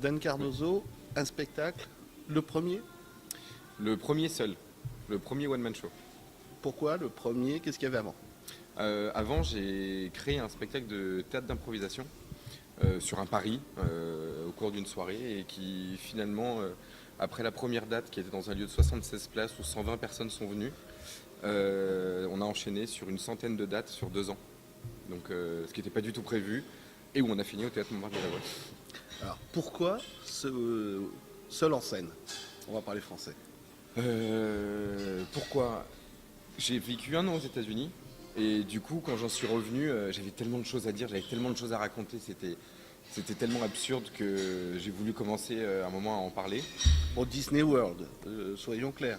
Dan Cardozo, un spectacle, le premier. Le premier seul, le premier one-man show. Pourquoi le premier? Qu'est-ce qu'il y avait avant? Avant, j'ai créé un spectacle de théâtre d'improvisation sur un pari au cours d'une soirée et qui finalement, après la première date qui était dans un lieu de 76 places où 120 personnes sont venues, on a enchaîné sur une centaine de dates sur 2 ans. Donc, ce qui n'était pas du tout prévu et où on a fini au théâtre Montmartre de la Voix. Alors, pourquoi ce seul en scène? On va parler français. Pourquoi? J'ai vécu 1 an aux États-Unis et du coup, quand j'en suis revenu, j'avais tellement de choses à dire, j'avais tellement de choses à raconter, c'était tellement absurde que j'ai voulu commencer à un moment à en parler. Au Disney World, soyons clairs.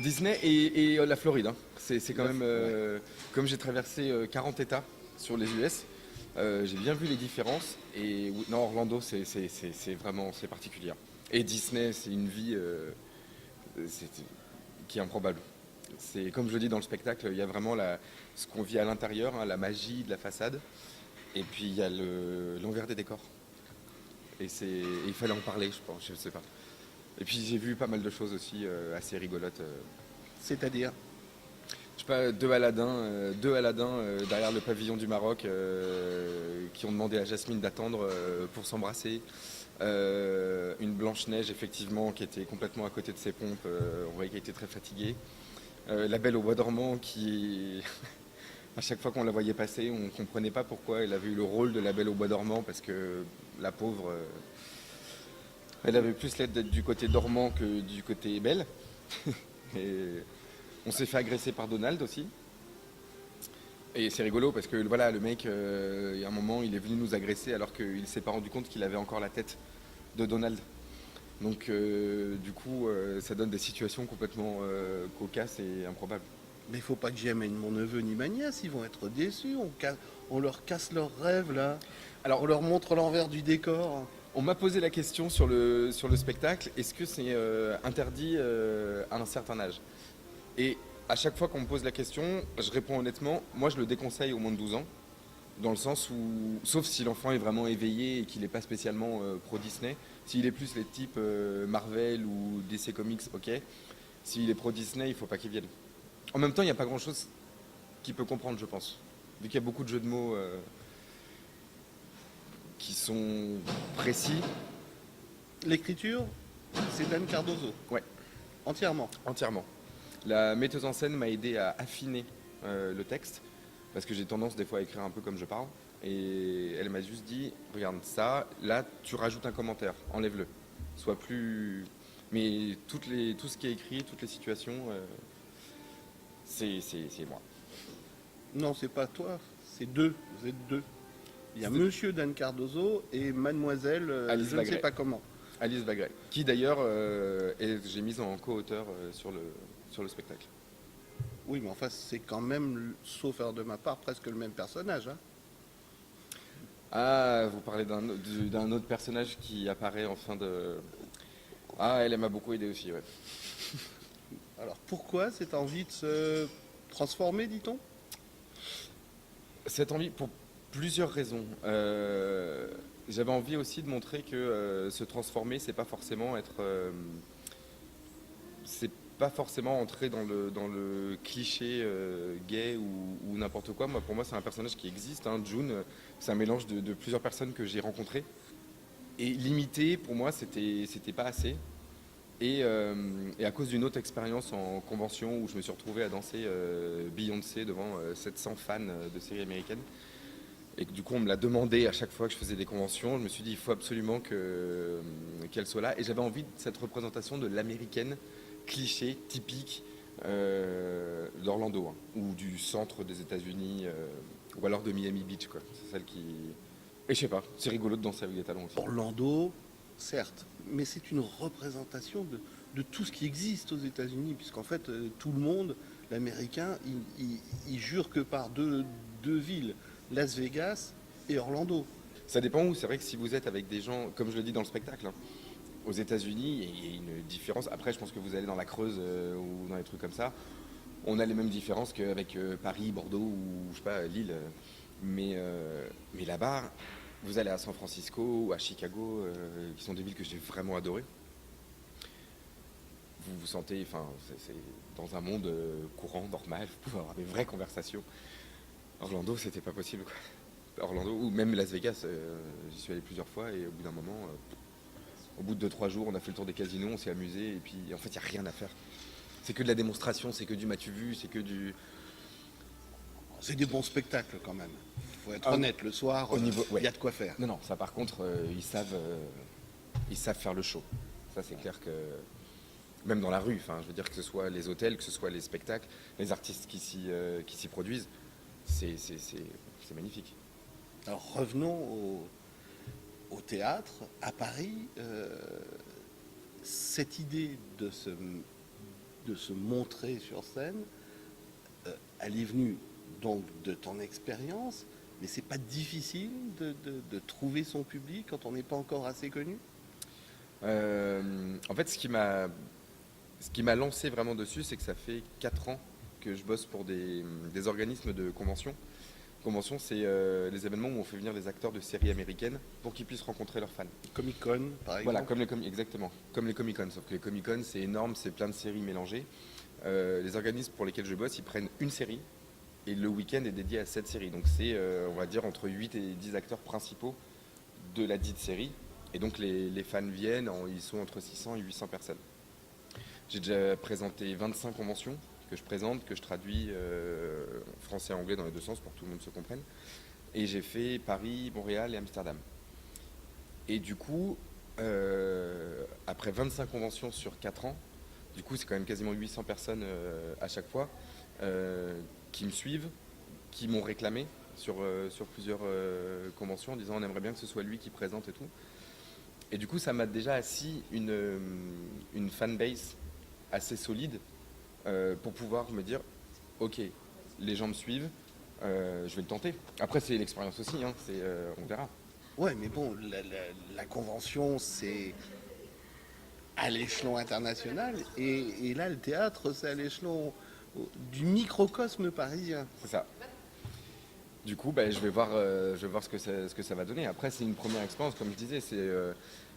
Disney et la Floride, hein. C'est quand même, Ouais. comme j'ai traversé 40 États sur les US, j'ai bien vu les différences. Et oui, non, Orlando, c'est vraiment c'est particulier. Et Disney, c'est une vie c'est- qui est improbable. C'est comme je le dis dans le spectacle, il y a vraiment ce qu'on vit à l'intérieur, hein, la magie de la façade, et puis il y a l'envers des décors. Il fallait en parler, je pense, je sais pas. Et puis j'ai vu pas mal de choses aussi assez rigolotes. C'est-à-dire, Je sais pas, deux Aladins derrière le pavillon du Maroc qui ont demandé à Jasmine d'attendre pour s'embrasser. Une Blanche-Neige, effectivement, qui était complètement à côté de ses pompes. On voyait qu'elle était très fatiguée. La Belle au Bois dormant, qui, à chaque fois qu'on la voyait passer, on ne comprenait pas pourquoi elle avait eu le rôle de la Belle au Bois dormant, parce que la pauvre, elle avait plus l'aide d'être du côté dormant que du côté belle. Et on s'est fait agresser par Donald aussi. Et c'est rigolo parce que voilà, le mec, il y a un moment, il est venu nous agresser alors qu'il s'est pas rendu compte qu'il avait encore la tête de Donald. Donc du coup, ça donne des situations complètement cocasses et improbables. mais il faut pas que j'y amène mon neveu ni ma nièce, ils vont être déçus, on leur casse leurs rêves là, on Alors, leur montre l'envers du décor. on m'a posé la question sur le spectacle, est-ce que c'est interdit à un certain âge? Et à chaque fois qu'on me pose la question, je réponds honnêtement, moi je le déconseille au moins de 12 ans, dans le sens où, sauf si l'enfant est vraiment éveillé et qu'il n'est pas spécialement pro-Disney, s'il est plus les types Marvel ou DC Comics, ok. S'il est pro-Disney, il faut pas qu'il vienne. En même temps, il n'y a pas grand-chose qu'il peut comprendre, je pense. Vu qu'il y a beaucoup de jeux de mots qui sont précis. L'écriture, c'est Dan Cardozo, Ouais, entièrement. entièrement. La metteuse en scène m'a aidé à affiner le texte, parce que j'ai tendance des fois à écrire un peu comme je parle. Et elle m'a juste dit, regarde ça, là tu rajoutes un commentaire, enlève-le. Sois plus... Mais tout ce qui est écrit, toutes les situations, c'est moi. Non, c'est pas toi, c'est deux, vous êtes deux. Il y a C'est- Monsieur Dan Cardozo et Mademoiselle, Alice je ne sais Bagret. pas comment. Alice Bagret, qui d'ailleurs j'ai mise en co-auteur sur le spectacle. Oui, mais enfin, c'est quand même, sauf erreur de ma part, presque le même personnage. Hein. Ah, vous parlez d'un autre personnage qui apparaît en fin de... Ah, elle m'a beaucoup aidé aussi, ouais. Alors, pourquoi cette envie de se transformer, dit-on? Cette envie, pour plusieurs raisons. J'avais envie aussi de montrer que se transformer, c'est pas forcément entrer dans le cliché gay ou n'importe quoi. Moi, pour moi, c'est un personnage qui existe. Hein. June, c'est un mélange de plusieurs personnes que j'ai rencontrées. Et limité, pour moi, c'était pas assez. Et à cause d'une autre expérience en convention où je me suis retrouvé à danser Beyoncé devant 700 fans de séries américaines, et que du coup on me l'a demandé à chaque fois que je faisais des conventions, je me suis dit il faut absolument qu'elle soit là. Et j'avais envie de cette représentation de l'américaine cliché, typique d'Orlando, hein, ou du centre des États-Unis, ou alors de Miami Beach, quoi. C'est celle qui... Et je sais pas, c'est rigolo de danser avec des talons aussi. Orlando, certes, mais c'est une représentation de tout ce qui existe aux États-Unis, puisqu'en fait, tout le monde, l'Américain, il jure que par deux villes, Las Vegas et Orlando. Ça dépend où. C'est vrai que si vous êtes avec des gens, comme je le dis dans le spectacle, hein, aux États-Unis, il y a une différence. Après, je pense que vous allez dans la Creuse ou dans les trucs comme ça. On a les mêmes différences qu'avec Paris, Bordeaux ou je sais pas, Lille. Mais là-bas, Vous allez à San Francisco ou à Chicago, qui sont des villes que j'ai vraiment adorées. Vous vous sentez, enfin, c'est dans un monde courant, normal, vous pouvez avoir des vraies conversations. Orlando, c'était pas possible, quoi. Orlando, ou même Las Vegas, j'y suis allé plusieurs fois et au bout d'un moment, au bout de 2-3 jours, on a fait le tour des casinos, on s'est amusé et puis en fait, il n'y a rien à faire. C'est que de la démonstration, c'est que du m'as-tu vu, c'est que du... C'est des bons spectacles quand même. Il faut être Ah, honnête, le soir, au niveau, il y a de quoi faire. Non, non, ça par contre, ils savent faire le show. Ça, c'est clair que même dans la rue, enfin, je veux dire que ce soit les hôtels, que ce soit les spectacles, les artistes qui s'y produisent, c'est magnifique. Alors revenons au théâtre. À Paris, cette idée de se montrer sur scène, elle est venue donc de ton expérience, mais c'est pas difficile de trouver son public quand on n'est pas encore assez connu? En fait, ce qui m'a lancé vraiment dessus, c'est que ça fait 4 ans que je bosse pour des organismes de convention. Convention, c'est les événements où on fait venir des acteurs de séries américaines pour qu'ils puissent rencontrer leurs fans. Comic-Con, par exemple. Voilà, exactement, comme les Comic-Con. Sauf que les Comic-Con, c'est énorme, c'est plein de séries mélangées. Les organismes pour lesquels je bosse, ils prennent une série et le week-end est dédié à cette série. Donc c'est, on va dire, entre 8 et 10 acteurs principaux de la dite série. Et donc les fans viennent, ils sont entre 600 et 800 personnes. J'ai déjà présenté 25 conventions que je présente, que je traduis français et anglais dans les deux sens pour que tout le monde se comprenne. Et j'ai fait Paris, Montréal et Amsterdam. Et du coup, après 25 conventions sur 4 ans, du coup c'est quand même quasiment 800 personnes à chaque fois qui me suivent, qui m'ont réclamé sur plusieurs conventions en disant on aimerait bien que ce soit lui qui présente et tout. Et du coup ça m'a déjà assis une fanbase assez solide pour pouvoir me dire ok, les gens me suivent, je vais le tenter. Après c'est l'expérience aussi, hein, on verra. Ouais, mais bon, la convention, c'est à l'échelon international, et là, le théâtre, c'est à l'échelon du microcosme parisien. C'est ça. Du coup, je vais voir ce que ça va donner. Après, c'est une première expérience, comme je disais.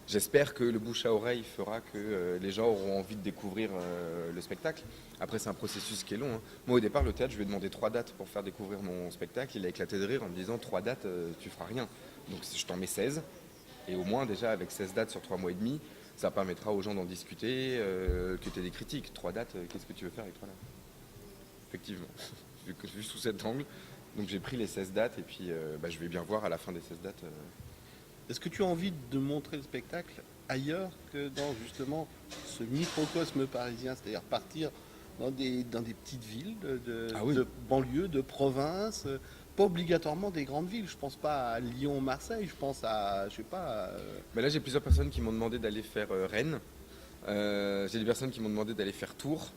J'espère que le bouche à oreille fera que les gens auront envie de découvrir le spectacle. Après, c'est un processus qui est long, hein. Moi, au départ, le théâtre, je lui ai demandé 3 dates pour faire découvrir mon spectacle. Il a éclaté de rire en me disant 3 dates, tu feras rien. Donc, je t'en mets 16. Et au moins, déjà, avec 16 dates sur 3 mois et demi, ça permettra aux gens d'en discuter, que tu aies des critiques. 3 dates, qu'est-ce que tu veux faire avec 3 dates? Effectivement, vu sous cet angle. Donc j'ai pris les 16 dates et puis je vais bien voir à la fin des 16 dates. Est-ce que tu as envie de montrer le spectacle ailleurs que dans justement ce microcosme parisien, c'est-à-dire partir dans des petites villes Ah oui. de banlieue, de province, pas obligatoirement des grandes villes. Je pense pas à Lyon, Marseille, je pense à, je sais pas, Là j'ai plusieurs personnes qui m'ont demandé d'aller faire Rennes. J'ai des personnes qui m'ont demandé d'aller faire Tours.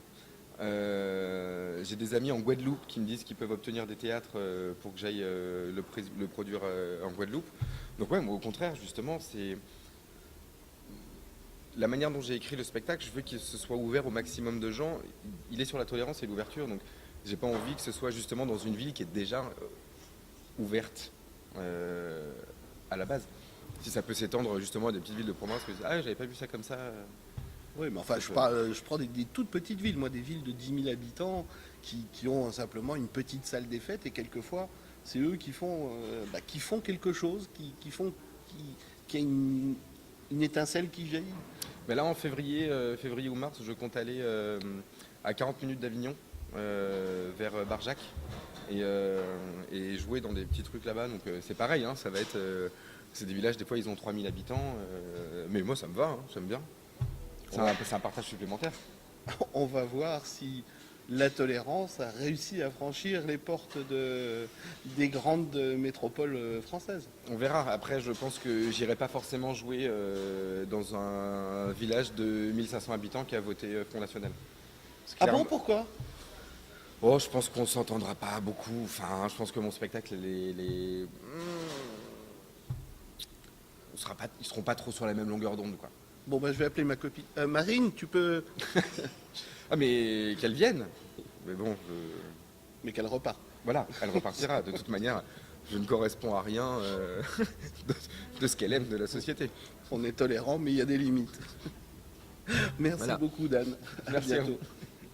J'ai des amis en Guadeloupe qui me disent qu'ils peuvent obtenir des théâtres pour que j'aille le produire en Guadeloupe. Donc ouais, moi au contraire, justement, c'est la manière dont j'ai écrit le spectacle, je veux qu'il se soit ouvert au maximum de gens. Il est sur la tolérance et l'ouverture, donc j'ai pas envie que ce soit justement dans une ville qui est déjà ouverte à la base. Si ça peut s'étendre justement à des petites villes de province, ah j'avais pas vu ça comme ça. oui, mais enfin, je prends des toutes petites villes, moi, des villes de 10 000 habitants qui ont simplement une petite salle des fêtes, et quelquefois, c'est eux qui font quelque chose, qui a une étincelle qui jaillit. Mais là en février ou mars, je compte aller à 40 minutes d'Avignon, vers Barjac, et jouer dans des petits trucs là-bas. Donc c'est pareil, hein, ça va être. C'est des villages, des fois ils ont 3000 habitants, mais moi ça me va, hein, j'aime bien. C'est un partage supplémentaire. On va voir si la tolérance a réussi à franchir les portes des grandes métropoles françaises. On verra. Après, je pense que j'irai pas forcément jouer dans un village de 1500 habitants qui a voté Front National. Parce Ah qu'il y a bon, pourquoi? Oh, je pense qu'on s'entendra pas beaucoup. Enfin, je pense que mon spectacle, ils seront pas trop sur la même longueur d'onde, quoi. Bon, je vais appeler ma copine. Marine, tu peux... Ah, mais qu'elle vienne. Mais bon, Mais qu'elle repart. voilà, elle repartira. De toute manière, je ne corresponds à rien de ce qu'elle aime de la société. On est tolérant, mais il y a des limites. Merci Voilà. beaucoup, Dan. À Merci à bientôt. vous.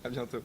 À bientôt.